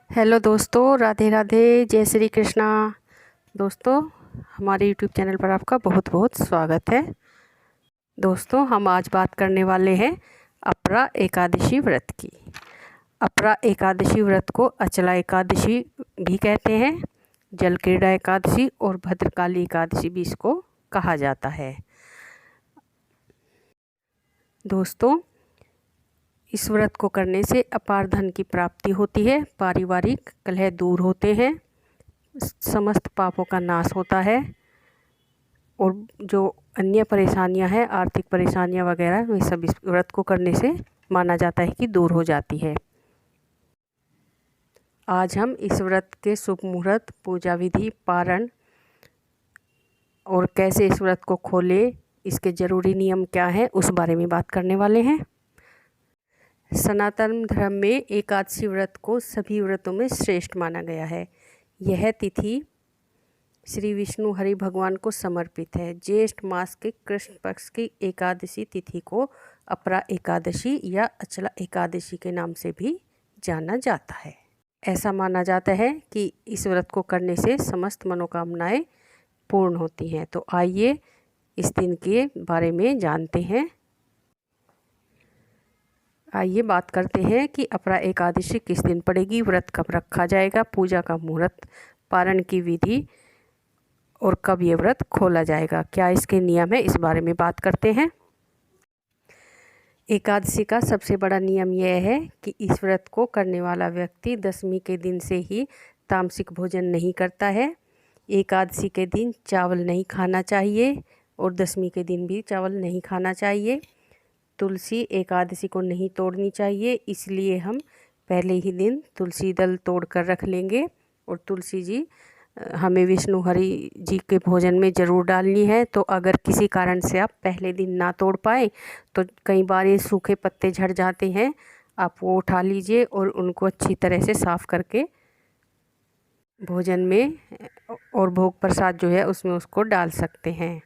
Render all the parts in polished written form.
Hello दोस्तों, राधे राधे, जय श्री कृष्णा। दोस्तों, हमारे यूट्यूब चैनल पर आपका बहुत बहुत स्वागत है। दोस्तों, हम आज बात करने वाले हैं अपरा एकादशी व्रत की। अपरा एकादशी व्रत को अचला एकादशी भी कहते हैं, जलक्रीड़ा एकादशी और भद्रकाली एकादशी भी इसको कहा जाता है। दोस्तों, इस व्रत को करने से अपार धन की प्राप्ति होती है, पारिवारिक कलह दूर होते हैं, समस्त पापों का नाश होता है और जो अन्य परेशानियां हैं, आर्थिक परेशानियां वगैरह, वे सब इस व्रत को करने से माना जाता है कि दूर हो जाती है। आज हम इस व्रत के शुभ मुहूर्त, पूजा विधि, पारण और कैसे इस व्रत को खोले, इसके ज़रूरी नियम क्या है, उस बारे में बात करने वाले हैं। सनातन धर्म में एकादशी व्रत को सभी व्रतों में श्रेष्ठ माना गया है। यह तिथि श्री विष्णु हरि भगवान को समर्पित है। ज्येष्ठ मास के कृष्ण पक्ष की एकादशी तिथि को अपरा एकादशी या अचला एकादशी के नाम से भी जाना जाता है। ऐसा माना जाता है कि इस व्रत को करने से समस्त मनोकामनाएं पूर्ण होती हैं। तो आइए इस दिन के बारे में जानते हैं। आइए बात करते हैं कि अपरा एकादशी किस दिन पड़ेगी, व्रत कब रखा जाएगा, पूजा का मुहूर्त, पारण की विधि और कब ये व्रत खोला जाएगा, क्या इसके नियम है, इस बारे में बात करते हैं। एकादशी का सबसे बड़ा नियम यह है कि इस व्रत को करने वाला व्यक्ति दशमी के दिन से ही तामसिक भोजन नहीं करता है। एकादशी के दिन चावल नहीं खाना चाहिए और दशमी के दिन भी चावल नहीं खाना चाहिए। तुलसी एकादशी को नहीं तोड़नी चाहिए, इसलिए हम पहले ही दिन तुलसी दल तोड़ कर रख लेंगे। और तुलसी जी हमें विष्णु हरि जी के भोजन में ज़रूर डालनी है। तो अगर किसी कारण से आप पहले दिन ना तोड़ पाए तो कई बार ये सूखे पत्ते झड़ जाते हैं, आप वो उठा लीजिए और उनको अच्छी तरह से साफ़ करके भोजन में और भोग प्रसाद जो है उसमें उसको डाल सकते हैं।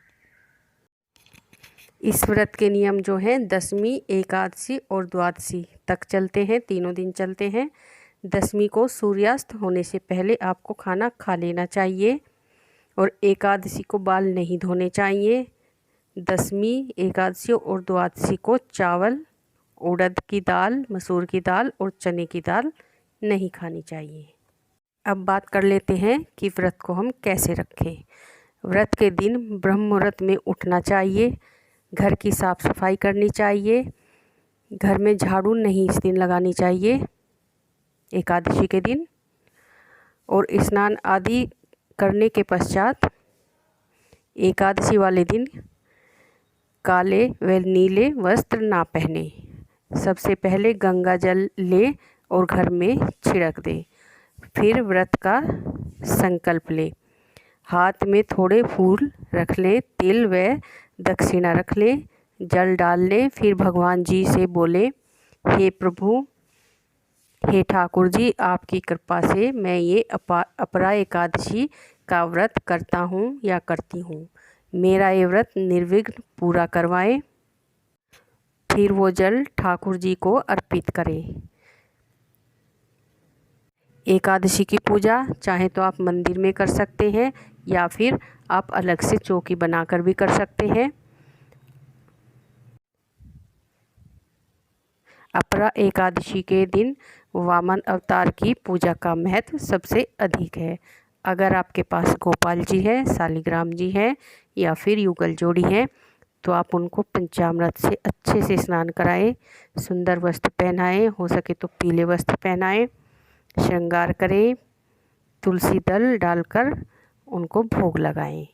इस व्रत के नियम जो हैं दशमी, एकादशी और द्वादशी तक चलते हैं, तीनों दिन चलते हैं। दशमी को सूर्यास्त होने से पहले आपको खाना खा लेना चाहिए और एकादशी को बाल नहीं धोने चाहिए। दशमी, एकादशी और द्वादशी को चावल, उड़द की दाल, मसूर की दाल और चने की दाल नहीं खानी चाहिए। अब बात कर लेते हैं कि व्रत को हम कैसे रखें। व्रत के दिन ब्रह्म मुहूर्त में उठना चाहिए, घर की साफ़ सफाई करनी चाहिए, घर में झाड़ू नहीं इस दिन लगानी चाहिए एकादशी के दिन, और स्नान आदि करने के पश्चात एकादशी वाले दिन काले व नीले वस्त्र ना पहने। सबसे पहले गंगा जल ले और घर में छिड़क दे, फिर व्रत का संकल्प ले। हाथ में थोड़े फूल रख ले, तिल व दक्षिणा रख ले, जल डाल ले, फिर भगवान जी से बोले, हे प्रभु, हे ठाकुर जी, आपकी कृपा से मैं ये अपरा एकादशी का व्रत करता हूँ या करती हूँ, मेरा ये व्रत निर्विघ्न पूरा करवाएं। फिर वो जल ठाकुर जी को अर्पित करें। एकादशी की पूजा चाहे तो आप मंदिर में कर सकते हैं या फिर आप अलग से चौकी बनाकर भी कर सकते हैं। अपरा एकादशी के दिन वामन अवतार की पूजा का महत्व सबसे अधिक है। अगर आपके पास गोपाल जी है, शालिग्राम जी है या फिर युगल जोड़ी है तो आप उनको पंचामृत से अच्छे से स्नान कराएं, सुंदर वस्त्र पहनाएं, हो सके तो पीले वस्त्र पहनाएं, श्रृंगार करें, तुलसी दल डालकर उनको भोग लगाएं,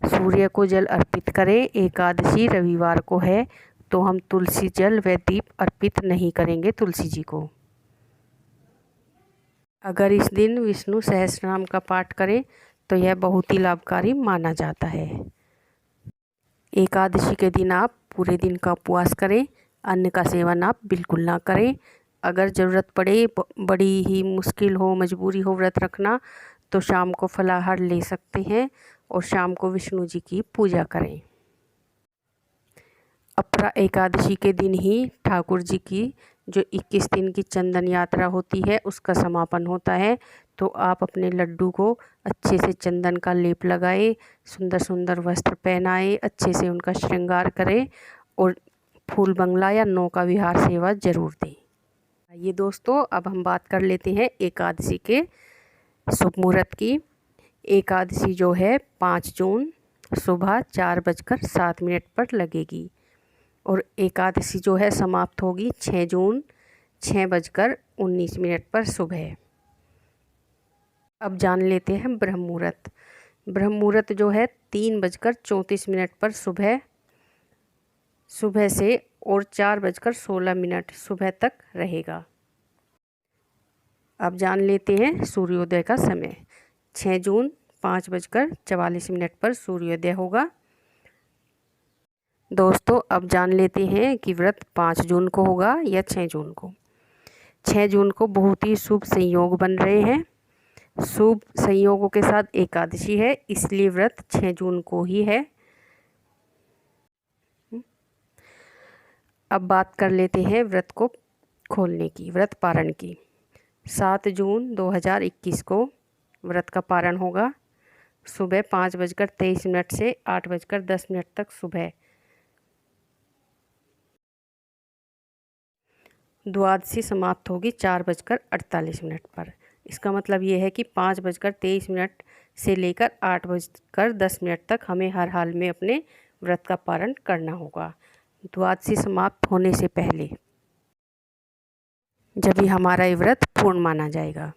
सूर्य को जल अर्पित करें। एकादशी रविवार को है तो हम तुलसी जल व दीप अर्पित नहीं करेंगे तुलसी जी को। अगर इस दिन विष्णु सहस्रनाम का पाठ करें तो यह बहुत ही लाभकारी माना जाता है। एकादशी के दिन आप पूरे दिन का उपवास करें, अन्न का सेवन आप बिल्कुल ना करें। अगर ज़रूरत पड़े, बड़ी ही मुश्किल हो, मजबूरी हो व्रत रखना, तो शाम को फलाहार ले सकते हैं और शाम को विष्णु जी की पूजा करें। अपरा एकादशी के दिन ही ठाकुर जी की जो 21 दिन की चंदन यात्रा होती है उसका समापन होता है। तो आप अपने लड्डू को अच्छे से चंदन का लेप लगाए, सुंदर सुंदर वस्त्र पहनाए, अच्छे से उनका श्रृंगार करें और फूल बंगला या नौका विहार सेवा ज़रूर दें। ये दोस्तों, अब हम बात कर लेते हैं एकादशी के शुभ मुहूर्त की। एकादशी जो है 5 जून सुबह 4:07 पर लगेगी और एकादशी जो है समाप्त होगी 6 जून 6:19 पर सुबह। अब जान लेते हैं ब्रह्म मुहूर्त। ब्रह्म मुहूर्त जो है 3:34 पर सुबह से और 4:16 सुबह तक रहेगा। अब जान लेते हैं सूर्योदय का समय। 6 जून 5:44 पर सूर्योदय होगा। दोस्तों, अब जान लेते हैं कि व्रत 5 जून को होगा या 6 जून को। 6 जून को बहुत ही शुभ संयोग बन रहे हैं। शुभ संयोगों के साथ एकादशी है, इसलिए व्रत 6 जून को ही है। अब बात कर लेते हैं व्रत को खोलने की, व्रत पारण की। 7 जून 2021 को व्रत का पारण होगा। सुबह 5:23 से 8:10 तक सुबह। द्वादशी समाप्त होगी 4:48 पर। इसका मतलब ये है कि 5:23 से लेकर 8:10 तक हमें हर हाल में अपने व्रत का पारण करना होगा, द्वादशी समाप्त होने से पहले, जब भी हमारा ये व्रत पूर्ण माना जाएगा।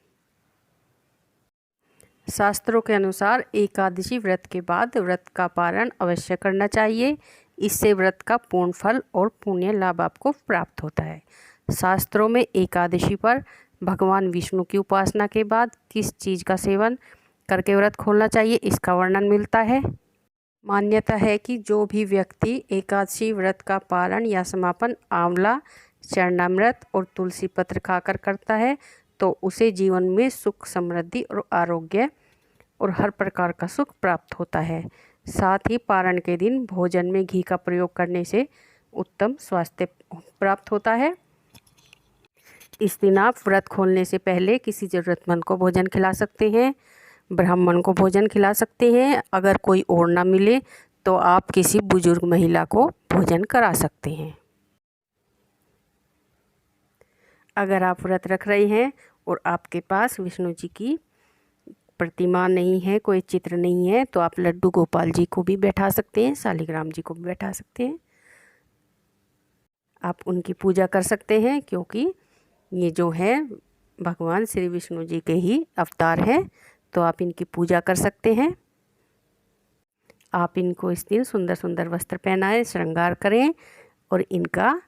शास्त्रों के अनुसार एकादशी व्रत के बाद व्रत का पारण अवश्य करना चाहिए। इससे व्रत का पूर्ण फल और पुण्य लाभ आपको प्राप्त होता है। शास्त्रों में एकादशी पर भगवान विष्णु की उपासना के बाद किस चीज़ का सेवन करके व्रत खोलना चाहिए, इसका वर्णन मिलता है। मान्यता है कि जो भी व्यक्ति एकादशी व्रत का पारण या समापन आंवला, चरणामृत और तुलसी पत्र खाकर करता है तो उसे जीवन में सुख, समृद्धि और आरोग्य और हर प्रकार का सुख प्राप्त होता है। साथ ही पारण के दिन भोजन में घी का प्रयोग करने से उत्तम स्वास्थ्य प्राप्त होता है। इस दिन आप व्रत खोलने से पहले किसी ज़रूरतमंद को भोजन खिला सकते हैं, ब्राह्मण को भोजन खिला सकते हैं। अगर कोई और ना मिले तो आप किसी बुजुर्ग महिला को भोजन करा सकते हैं। अगर आप व्रत रख रहे हैं और आपके पास विष्णु जी की प्रतिमा नहीं है, कोई चित्र नहीं है, तो आप लड्डू गोपाल जी को भी बैठा सकते हैं, शालिग्राम जी को भी बैठा सकते हैं। आप उनकी पूजा कर सकते हैं, क्योंकि ये जो है भगवान श्री विष्णु जी के ही अवतार हैं, तो आप इनकी पूजा कर सकते हैं। आप इनको इस दिन सुंदर सुंदर वस्त्र पहनाएं, श्रृंगार करें और इनका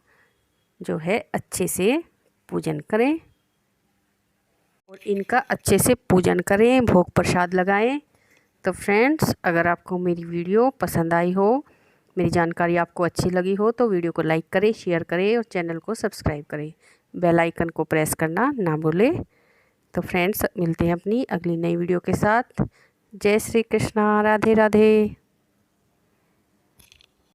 जो है अच्छे से पूजन करें भोग प्रसाद लगाएं। तो फ्रेंड्स, अगर आपको मेरी वीडियो पसंद आई हो, मेरी जानकारी आपको अच्छी लगी हो, तो वीडियो को लाइक करें, शेयर करें और चैनल को सब्सक्राइब करें। बेल आइकन को प्रेस करना ना भूलें। तो फ्रेंड्स, मिलते हैं अपनी अगली नई वीडियो के साथ। जय श्री कृष्णा, राधे राधे।